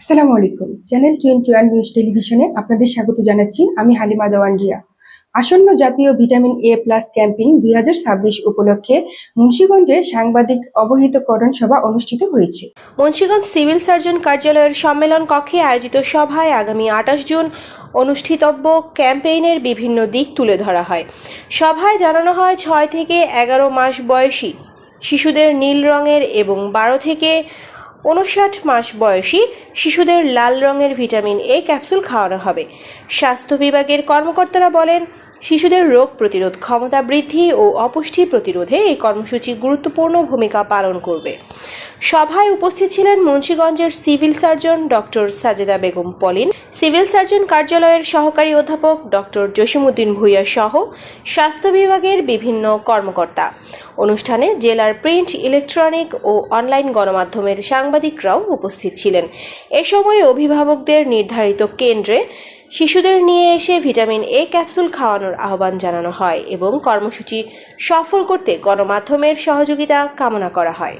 আসসালামু আলাইকুম। Channel 21 news টেলিভিশনে আপনাদের স্বাগত জানাচ্ছি। আমি হালিমা দেওয়ান রিয়া। আসন্ন জাতীয় ভিটামিন এ প্লাস ক্যাম্পেইন 2026 উপলক্ষে মুন্সিগঞ্জে সাংবাদিক অবহিতকরণ সভা অনুষ্ঠিত হয়েছে। মুন্সিগঞ্জ সিভিল সার্জন কার্যালয়ের সম্মেলন কক্ষে আয়োজিত সভায় আগামী 28 জুন অনুষ্ঠিতব্য ক্যাম্পেইনের বিভিন্ন দিক তুলে ধরা হয়। সভায় জানানো হয় 6 থেকে 11 মাস বয়সী শিশুদের নীল রঙের এবং 12 থেকে 59 মাস বয়সী শিশুদের লাল রঙের ভিটামিন এ ক্যাপসুল খাওয়ানো হবে। স্বাস্থ্য বিভাগের কর্মকর্তারা বলেন, শিশুদের রোগ প্রতিরোধ ক্ষমতা বৃদ্ধি ও অপুষ্টি প্রতিরোধে এই কর্মসূচি গুরুত্বপূর্ণ ভূমিকা পালন করবে। সভায় উপস্থিত ছিলেন মুন্সিগঞ্জের civil surgeon doctor Sajeda Begum Polin, civil surgeon কার্যালয়ের সহকারী অধ্যাপক ডক্টর জসিমউদ্দিন ভূঁইয়া সহ স্বাস্থ্য বিভাগের বিভিন্ন কর্মকর্তা। অনুষ্ঠানে জেলার প্রিন্ট, ইলেকট্রনিক ও অনলাইন গণমাধ্যমের সাংবাদিকরাও উপস্থিত ছিলেন। এ সময় অভিভাবকদের নির্ধারিত কেন্দ্রে শিশুদের নিয়ে এসে ভিটামিন এ ক্যাপসুল খাওয়ানোর আহ্বান জানানো হয় এবং কর্মসূচি সফল করতে গণমাধ্যমের সহযোগিতা কামনা করা হয়।